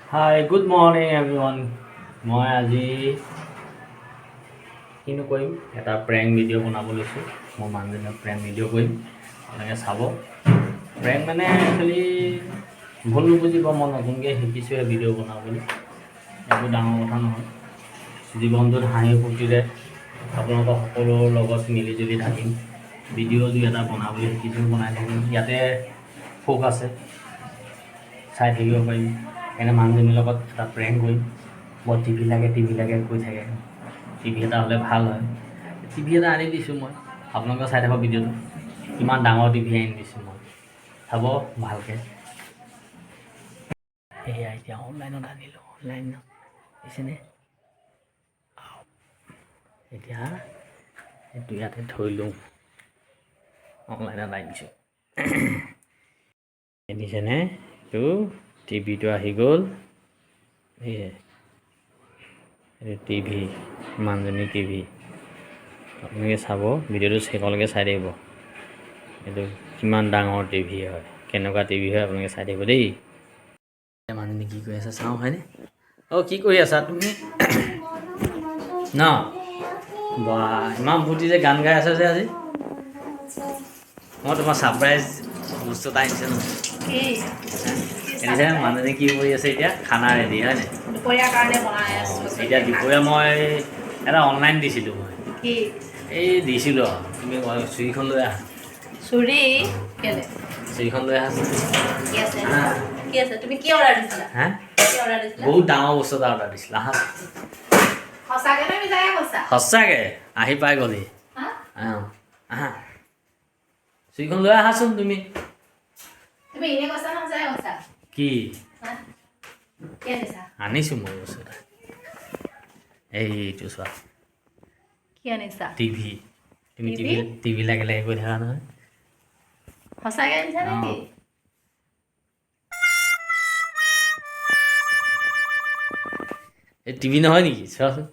Hi, good morning everyone. মই আজি কিনো কৰিম এটা প্ৰেংক ভিডিঅ' বনাব লৈছোঁ মোৰ মানুহজনক প্ৰেংক ভিডিঅ' কৰিম আপোনালোকে চাব প্ৰেংক মানে একচুৱেলি ভুল নুবুজিব মই নতুনকৈ শিকিছোঁহে ভিডিঅ' বনাবলৈ একো ডাঙৰ কথা নহয় জীৱনটোত হাঁহি ফূৰ্তিৰে আপোনালোকৰ সকলোৰ লগত মিলিজুলি থাকিম ভিডিঅ' যি এটা বনাবলৈ শিকিছোঁ বনাই থাকিম ইয়াতে ফোক আছে চাই থাকিব পাৰিম সেইকাৰণে মানুহজনীৰ লগত এটা প্ৰেংক কৰিম বৰ টিভি লাগে কৈ থাকে টিভি এটা হ'লে ভাল হয় টিভি এটা আনি দিছোঁ মই আপোনালোকে চাই থাকক ভিডিঅ'টো কিমান ডাঙৰ টিভি আনি দিছোঁ মই চাব ভালকৈ সেয়া এতিয়া অনলাইনত আনিলোঁ অনলাইনত দিছেনে এতিয়া এইটো ইয়াতে থৈ লওঁ অনলাইনত আনিছোঁ দিছেনে এইটো টিভিটো আহি গ'ল সেয়ে এইটো টিভি মানুহজনী টিভি আপোনালোকে চাব ভিডিঅ'টো শেষলৈকে চাই থাকিব এইটো কিমান ডাঙৰ টিভি হয় কেনেকুৱা টিভি হয় আপোনালোকে চাই থাকিব দেই মানুহজনী কি কৰি আছা চাওঁ হয়নে অ' কি কৰি আছা তুমি ন বা ইমান ফূৰ্তি যে গান গাই আছা যে আজি মই তোমাৰ ছাৰপ্ৰাইজ বস্তু এটা আনিছোঁ নহয় এতিয়া মানুহজনী কি কৰি আছে এতিয়া খানা ৰেডি হয় নাই দুপৰীয়াৰ কাৰণে বনাই আছোঁ এতিয়া দুপৰীয়া মই এটা অনলাইন দিছিলোঁ মই কি এই দিছিলোঁ তুমি চুৰিখন লৈ আহা চুৰি কেলে চুৰিখন লৈ আহা কি আছে কি আছে তুমি কি অৰ্ডাৰ দিছিলা হা কি অৰ্ডাৰ দিছিলা বহুত ডাঙৰ বস্তু এটা অৰ্ডাৰ দিছিলা আহা সঁচাকে নে মিছাকে কৈছা সঁচাকৈ আহি পাই গ'লি হা অঁ আহা চুৰিখন লৈ আহাচোন তুমি তুমি এনে কৈছা নে সঁচাকে কৈছা কি হা কি আনিছা আনিছোঁ মই বস্তু এটা এইটো চোৱা কি আনিছা টিভি তুমি টিভি? টিভি লাগে কৈ থাকা নহয় সঁচাকে আনিছা নেকি এই টিভি নহয় নেকি চোৱাচোন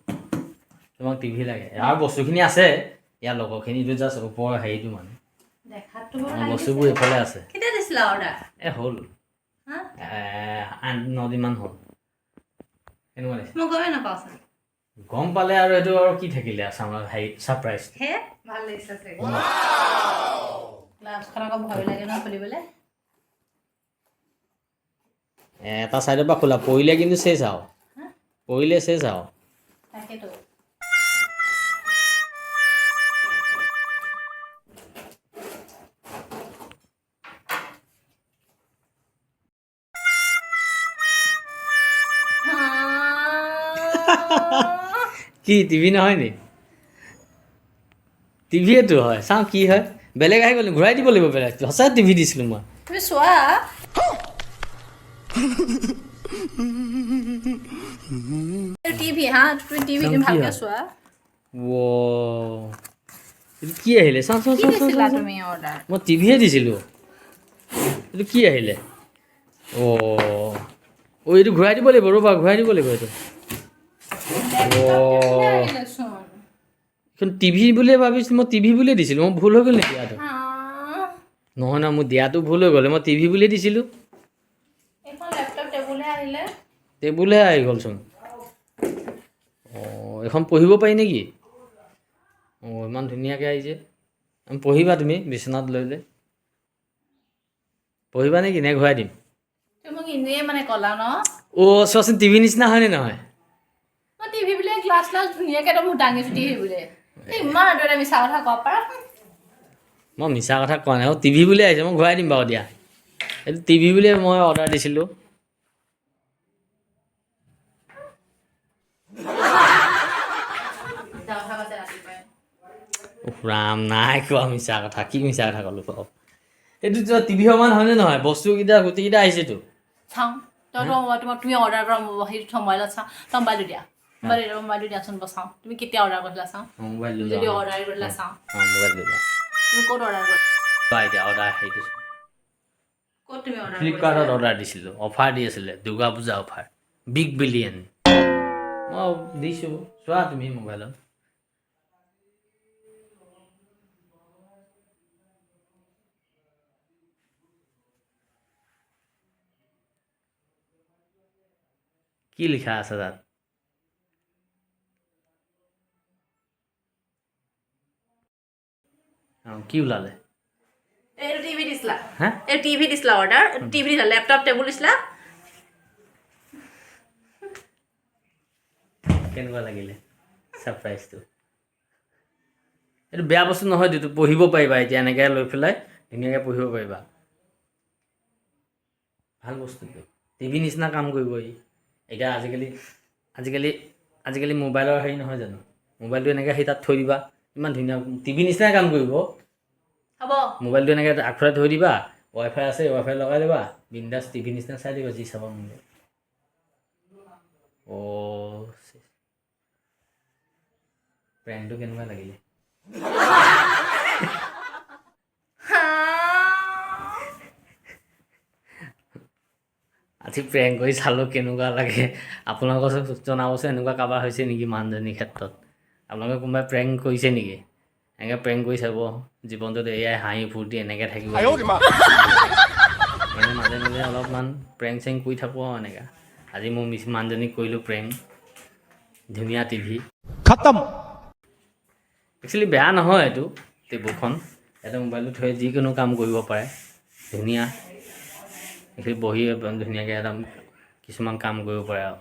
তোমাক টিভি লাগে আৰু বস্তুখিনি আছে ইয়াৰ লগৰখিনিতো জাষ্ট ওপৰৰ হেৰিটো মানে দেখাতটো বৰ বস্তুবোৰ এইফালে আছে কেতিয়া দিছিলা অৰ্ডাৰ এই হ'ল হা 8-9 দিনমান হ'ল কেনেকুৱা লাগিছে মই গমেই নাপাওঁচোন গম পালে আৰু এইটো আৰু কি থাকিলে আমাৰ হেৰি ছাৰপ্ৰাইজ হে ভাল লাগিছে চাগে গ্লাছখন আকৌ ভয় লাগে ন খুলিবলৈ এটা ছাইডৰ পৰা খোলা পৰিলে কিন্তু চেচ আৰু হা পৰিলে চেচ আৰু তাকেতো কি টিভি নহয় নি টিভিয়েতো হয় চাওঁ কি হয় বেলেগ আহি গ'লো ঘূৰাই দিব লাগিব বেলেগ সঁচাই টিভি দিছিলোঁ মই তুমি চোৱা টিভি হা তুমি টিভি তুমি ভালকে চোৱা এইটো কি আহিলে চাওঁ চাওঁ কি চাওঁ দিছিলা চাওঁ তুমি অৰ্ডাৰ মই টিভিহে দিছিলোঁ এইটো কি আহিলে অ' এইটো ঘূৰাই দিব লাগিব ৰ'বা ঘূৰাই দিব লাগিব এইটো এইখন টিভি বুলিয়ে ভাবিছিলোঁ মই টিভি বুলিয়ে দিছিলোঁ মই ভুল হৈ গ'ল নেকি দিয়াটো নহয় নহয় মোৰ দিয়াটো ভুল হৈ গ'ল মই টিভি বুলিয়ে দিছিলোঁ এইখন লেপটপ টেবুলহে আহিলে টেবুলহে আহি গ'লচোন এইখন পঢ়িব পাৰি নেকি ইমান ধুনীয়াকৈ আহিছে পঢ়িবা তুমি বিচনাত লৈ লৈ পঢ়িবা নেকি নে ঘূৰাই দিম তুমি মোক এনেই মানে ক'লা ন চোৱাচোন টিভি নিচিনা হয়নে নহয় মই টিভি বোলে গ্লাছ ধুনীয়াকৈ মোক দাঙিছো টিভি বোলে ইমান এটা মিছা কথা ক'ব পাৰা মই মিছা কথা কোৱা নাই টিভি বুলিয়ে আহিছে মই ঘূৰাই দিম বাৰু দিয়া এইটো টিভি বুলিয়ে মই অৰ্ডাৰ দিছিলোঁ ৰাম নাই কোৱা মিছা কথা কি মিছা কথা ক'লোঁ কওক এইটো টিভি সমান হয়নে নহয় বস্তুকেইটা গোটেইকেইটা আহিছেতো চাওঁ তুমি অৰ্ডাৰ কৰা সেইটো মোবাইলত চাওঁ তই মোবাইলটো দিয়া মোবাইলটো দিয়াচোন চাওঁ তুমি কেতিয়া অৰ্ডাৰ কৰিছিলা চাওঁ মোবাইল যদি অৰ্ডাৰ কৰিলা চাওঁ মোবাইল দিবা তুমি ক'ত অৰ্ডাৰ কৰিলা এতিয়া অৰ্ডাৰ হেৰিটো ক'ত তুমি অৰ্ডাৰ ফ্লিপকাৰ্টত অৰ্ডাৰ দিছিলোঁ অফাৰ দি আছিলে Durga Puja offer big billion মই দিছোঁ চোৱা তুমি মোবাইলত কি লিখা আছে তাত কি ওলালে এইটো টিভি দিছিলা হা এই টিভি দিছিলা অৰ্ডাৰ টিভি দিছিলা লেপটপ টেবুল দিছিলা কেনেকুৱা লাগিলে ছাৰপ্ৰাইজটো এইটো বেয়া বস্তু নহয় এইটো পঢ়িব পাৰিবা এতিয়া এনেকৈ লৈ পেলাই ধুনীয়াকৈ পঢ়িব পাৰিবা ভাল বস্তুটো টিভি নিচিনা কাম কৰিব এতিয়া আজিকালি মোবাইলৰ হেৰি নহয় জানো মোবাইলটো এনেকৈ সেই তাত থৈ দিবা ইমান ধুনীয়া টিভি নিচিনাই কাম কৰিব হ'ব মোবাইলটো এনেকৈ আগফালে থৈ দিবা ৱাইফাই আছে ৱাইফাই লগাই দিবা বিন্দাছ টিভি নিচিনা চাই দিবা যি চাব মন যায় প্ৰেংকটো কেনেকুৱা লাগিলে আজি প্ৰেংক কৰি চালোঁ কেনেকুৱা লাগে আপোনালোকৰ জনাবচোন এনেকুৱা কাৰোবাৰ হৈছে নেকি মানুহজনীৰ ক্ষেত্ৰত আপোনালোকে কোনোবাই প্ৰেংক কৰিছে নেকি এনেকৈ প্ৰেংক কৰি চাব জীৱনটোত এয়াই হাঁহি ফূৰ্তি এনেকৈ থাকিব এনে মাজে মাজে অলপমান প্ৰেংক চেংক কৰি থাকোঁ আৰু এনেকৈ আজি মোৰ মানুহজনীক কৰিলোঁ প্ৰেংক ধুনীয়া টিভি খতম একচুৱেলি বেয়া নহয় এইটো টেবুলখন ইয়াতে মোবাইলটো থৈ যিকোনো কাম কৰিব পাৰে ধুনীয়া এইখিনি বহি ধুনীয়াকৈ একদম কিছুমান কাম কৰিব পাৰে আৰু